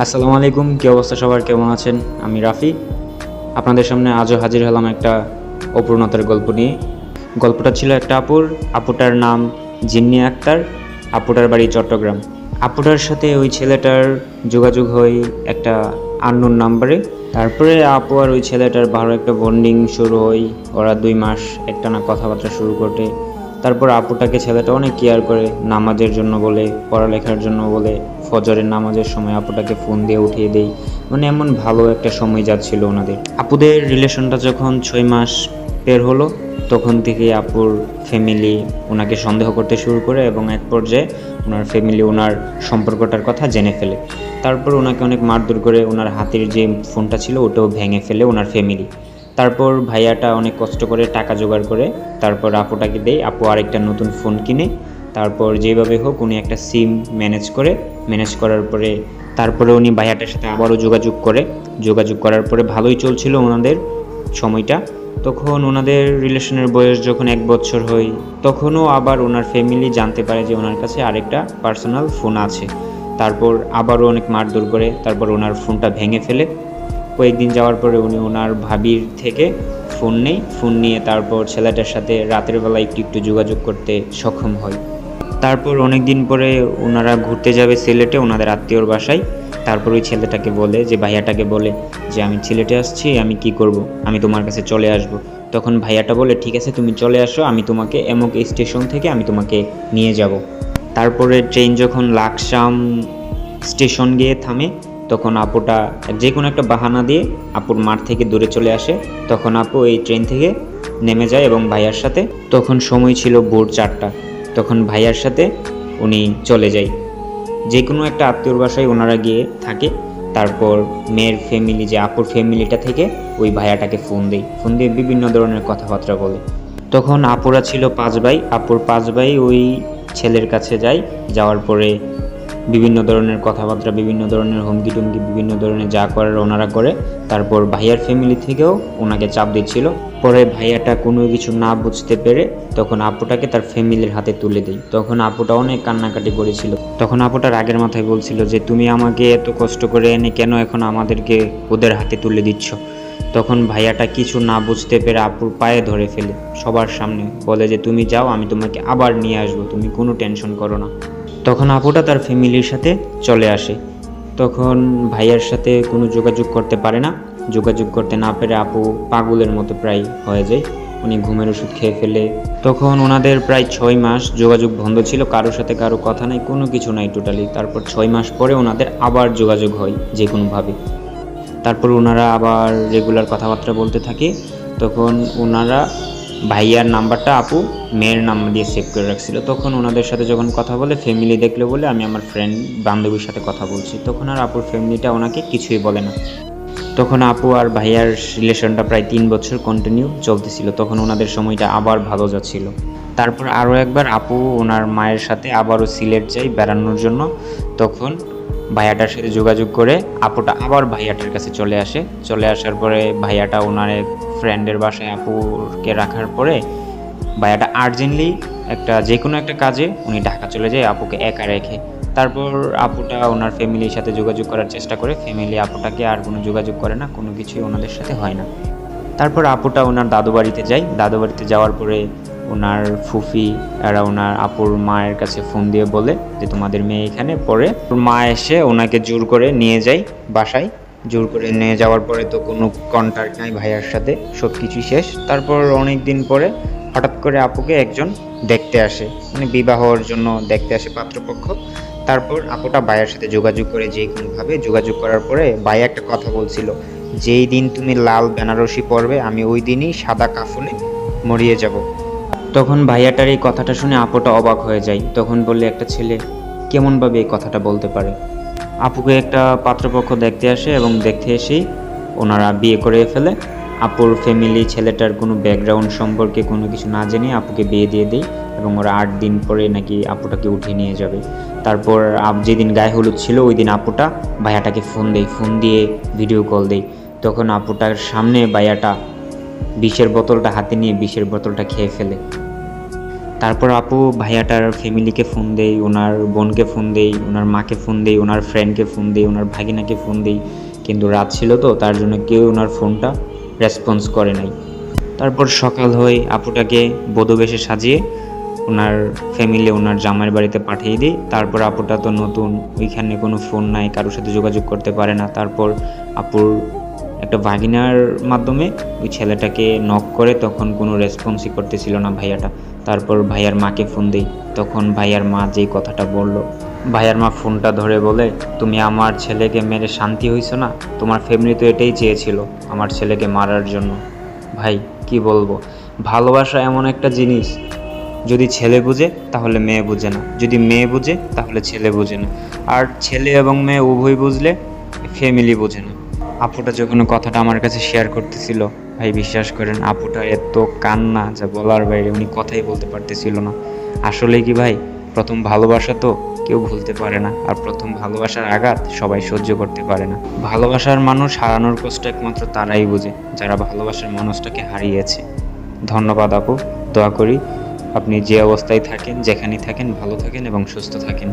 আসসালামু আলাইকুম, কি অবস্থা সবার, কেমন আছেন? আমি রাফি। আপনাদের সামনে আজও হাজির হলাম একটা অপূর্ণতার গল্প নিয়ে। গল্পটা ছিল একটা আপুটার নাম জিন্নি আক্তার। আপুটার বাড়ি চট্টগ্রাম। আপুটার সাথে ওই ছেলেটার যোগাযোগ হয় একটা আননোন নাম্বারে। তারপরে আপু আর ওই ছেলেটার ভালো একটা বন্ডিং শুরু হয়। ওরা 2 মাস একটানা কথাবার্তা শুরু করে। তারপর আপুটাকে ছেলেটা অনেক কেয়ার করে, নামাজের জন্য বলে, পড়ালেখার জন্য বলে। ফজরের নামাজের সময় আপুটাকে ফোন দিয়ে উঠিয়ে দেই। মানে এমন ভালো একটা সময় যাচ্ছিল ওনাদের। আপুদের রিলেশনটা যখন 6 মাস পের হলো, তখন থেকে আপুর ফ্যামিলি ওনাকে সন্দেহ করতে শুরু করে এবং এক পর্যায়ে ওনার ফ্যামিলি ওনার সম্পর্কটার কথা জেনে ফেলে। তারপর ওনাকে অনেক মারধর করে, ওনার হাতের যে ফোনটা ছিল ওটাও ভেঙে ফেলে ওনার ফ্যামিলি। তারপর ভাইয়াটা অনেক কষ্ট করে টাকা জোগাড় করে তারপর আপুটাকে দেয়। আপু আরেকটা নতুন ফোন কিনে তারপর যেভাবে হোক উনি একটা সিম ম্যানেজ করার পরে তারপরে উনি ভাইয়াটার সাথে আবারও যোগাযোগ করার পরে ভালোই চলছিল ওনাদের সময়টা। তখন ওনাদের রিলেশনের বয়স যখন 1 বছর হয়, তখনও আবার ওনার ফ্যামিলি জানতে পারে যে ওনার কাছে আরেকটা পার্সোনাল ফোন আছে। তারপর আবারও অনেক মারধর করে, তারপর ওনার ফোনটা ভেঙে ফেলে। কয়েকদিন যাওয়ার পরে উনি ওনার ভাবির থেকে ফোন নিয়ে তারপর ছেলেটার সাথে রাতের বেলা একটু যোগাযোগ করতে সক্ষম হয়। তারপর অনেক দিন পরে ওনারা ঘুরতে যাবে সিলেটে ওনাদের আত্মীয়র বাসায়। তারপর ওই ছেলেটাকে বলে, যে ভাইয়াটাকে বলে যে আমি সিলেটে আসছি, আমি কি করব, আমি তোমার কাছে চলে আসব। তখন ভাইয়াটা বলে ঠিক আছে তুমি চলে আসো, আমি তোমাকে এমক স্টেশন থেকে আমি তোমাকে নিয়ে যাব। তারপরে ট্রেন যখন লাকসাম স্টেশন গিয়ে থামে, তখন আপুটা যে কোনো একটা বাহানা দিয়ে আপুর মাঠ থেকে দূরে চলে আসে। তখন আপু এই ট্রেন থেকে নেমে যায় এবং ভাইয়ার সাথে, তখন সময় ছিল ভোর 4টা, তখন ভাইয়ার সাথে উনি চলে যায় যে কোনো একটা আত্মীয়র বাসায় ওনারা গিয়ে থাকে। তারপর মেয়ের ফ্যামিলি, যে আপুর ফ্যামিলিটা থেকে ওই ভাইয়াটাকে ফোন দিয়ে বিভিন্ন ধরনের কথাবার্তা বলে। তখন আপুরা ছিল 5 ভাই, আপুর 5 ভাই ওই ছেলের কাছে যায়। যাওয়ার পরে বিভিন্ন ধরনের কথাবার্তা, বিভিন্ন ধরনের হুমকি টুমকি, বিভিন্ন ধরনের যা করার ওনারা করে। তারপর ভাইয়ার ফ্যামিলি থেকেও ওনাকে চাপ দিচ্ছিল। পরে ভাইয়াটা কোনো কিছু না বুঝতে পেরে তখন আপুটাকে তার ফ্যামিলির হাতে তুলে দেয়। তখন আপুটা অনেক কান্নাকাটি করেছিল। তখন আপুটা রাগের মাথায় বলছিল যে তুমি আমাকে এত কষ্ট করে এনে কেন এখন আমাদেরকে ওদের হাতে তুলে দিচ্ছ। তখন ভাইয়াটা কিছু না বুঝতে পেরে আপুর পায়ে ধরে ফেলে সবার সামনে, বলে যে তুমি যাও, আমি তোমাকে আবার নিয়ে আসবো, তুমি কোনো টেনশন করো না। তখন আপুটা তার ফ্যামিলির সাথে চলে আসে। তখন ভাইয়ার সাথে কোনো যোগাযোগ করতে পারে না। যোগাযোগ করতে না পেরে আপু পাগলের মতো প্রায় হয়ে যায়, উনি ঘুমের ওষুধ খেয়ে ফেলে। তখন ওনাদের প্রায় 6 মাস যোগাযোগ বন্ধ ছিল, কারোর সাথে কারো কথা নাই, কোনো কিছু নাই টোটালি। তারপর 6 মাস পরে ওনাদের আবার যোগাযোগ হয় যে কোনোভাবে। তারপর ওনারা আবার রেগুলার কথাবার্তা বলতে থাকে। তখন ওনারা ভাইয়ার নাম্বারটা আপু মেয়ের নাম্বার দিয়ে সেভ করে রাখছিল। তখন ওনাদের সাথে যখন কথা বলে, ফ্যামিলি দেখলে বলে আমি আমার ফ্রেন্ড বান্ধবীর সাথে কথা বলছি। তখন আর আপুর ফ্যামিলিটা ওনাকে কিছুই বলে না। তখন আপু আর ভাইয়ার রিলেশনটা প্রায় 3 বছর কন্টিনিউ চলতেছিল। তখন ওনাদের সময়টা আবার ভালো যাচ্ছিল। তারপর আরও একবার আপু ওনার মায়ের সাথে আবারও সিলেট যায় বেড়ানোর জন্য। তখন ভাইয়াটার সাথে যোগাযোগ করে আপুটা আবার ভাইয়াটার কাছে চলে আসার পরে ভাইয়াটা ওনার এক ফ্রেন্ডের বাসায় আপুকে রাখার পরে ভাইয়াটা আর্জেন্টলি যে কোনো একটা কাজে উনি ঢাকা চলে যায় আপুকে একা রেখে। তারপর আপুটা ওনার ফ্যামিলির সাথে যোগাযোগ করার চেষ্টা করে, ফ্যামিলি আপুটাকে আর কোনো যোগাযোগ করে না, কোনো কিছুই ওনাদের সাথে হয় না। তারপর আপুটা ওনার দাদু বাড়িতে যায়। দাদু বাড়িতে যাওয়ার পরে ওনার ফুফি এরা ওনার আপুর মায়ের কাছে ফোন দিয়ে বলে যে তোমাদের মেয়ে এখানে। পরে মা এসে ওনাকে জোর করে নিয়ে যায় বাসায়। জোর করে নিয়ে যাওয়ার পরে তো কোনো কন্ট্যাক্ট নাই ভাইয়ার সাথে, সব কিছুই শেষ। তারপর অনেক দিন পরে হঠাৎ করে আপুকে একজন দেখতে আসে, মানে বিবাহর জন্য দেখতে আসে পাত্রপক্ষ। তারপর আপুটা ভাইয়ার সাথে যোগাযোগ করে, যে কোনোভাবে যোগাযোগ করার পরে ভাইয়া একটা কথা বলছিল, যেই দিন তুমি লাল বেনারসি পরবে আমি ওই দিনই সাদা কাফনে মরিয়ে যাব। তখন ভাইয়াটার এই কথাটা শুনে আপুটা অবাক হয়ে যায়। তখন বললে একটা ছেলে কেমনভাবে এই কথাটা বলতে পারে। আপুকে একটা পাত্রপক্ষ দেখতে আসে এবং দেখতে এসেই ওনারা বিয়ে করে ফেলে। আপুর ফ্যামিলি ছেলেটার কোনো ব্যাকগ্রাউন্ড সম্পর্কে কোনো কিছু না জেনে আপুকে বিয়ে দিয়ে দেয় এবং ওরা 8 দিন পরে নাকি আপুটাকে উঠিয়ে নিয়ে যাবে। তারপর যেদিন গায়ে হলুদ ছিল ওই দিন আপুটা ভাইয়াটাকে ফোন দিয়ে ভিডিও কল দেয়। তখন আপুটার সামনে ভাইয়াটা বিষের বোতলটা হাতে নিয়ে বিষের বোতলটা খেয়ে ফেলে। তারপর আপু ভাইয়াটার ফ্যামিলিকে ফোন দেই, ওনার বোনকে ফোন দেই, ওনার মাকে ফোন দেই, ওনার ফ্রেন্ডকে ফোন দেই, ওনার ভাগিনাকে ফোন দেই, কিন্তু রাত ছিল তো তার জন্য কেউ ওনার ফোনটা রেসপন্স করে নাই। তারপর সকাল হয়ে আপুটাকে বধূবেশে সাজিয়ে ওনার ফ্যামিলি ওনার জামাইয়ের বাড়িতে পাঠিয়ে দিই। তারপর আপুটা তো নতুন, ওইখানে কোনো ফোন নাই, কারোর সাথে যোগাযোগ করতে পারে না। তারপর আপুর একটা ভাগিনার মাধ্যমে ওই ছেলেটাকে নক করে, তখন কোনো রেসপন্সই করতেছিল না ভাইয়াটা। তারপর ভাইয়ার মাকে ফোন দিই, তখন ভাইয়ার মা যেই কথাটা বলল, ভাইয়ার মা ফোনটা ধরে বলে, তুমি আমার ছেলেকে মেরে শান্তি হইছো না? তোমার ফ্যামিলি তো এটাই চেয়েছিল, আমার ছেলেকে মারার জন্য। ভাই কি বলবো, ভালোবাসা এমন একটা জিনিস, যদি ছেলে বুঝে তাহলে মেয়ে বুঝে না, যদি মেয়ে বুঝে তাহলে ছেলে বুঝে না, আর ছেলে এবং মেয়ে উভয় বুঝলে ফ্যামিলি বোঝে না। আপুটা যখন কথাটা আমার কাছে শেয়ার করতেছিল, ভাই বিশ্বাস করেন আপুটা এত কান্না যা বলার বাইরে, উনি কথাই বলতে পারতেছিল না। আসলে কি ভাই, প্রথম ভালোবাসা তো কেউ ভুলতে পারে না, আর প্রথম ভালোবাসার আঘাত সবাই সহ্য করতে পারে না। ভালোবাসার মানুষ হারানোর কষ্ট একমাত্র তারাই বোঝে যারা ভালোবাসার মানুষটাকে হারিয়েছে। ধন্যবাদ আপু, দোয়া করি আপনি যে অবস্থায় থাকেন, যেখানেই থাকেন, ভালো থাকেন এবং সুস্থ থাকেন।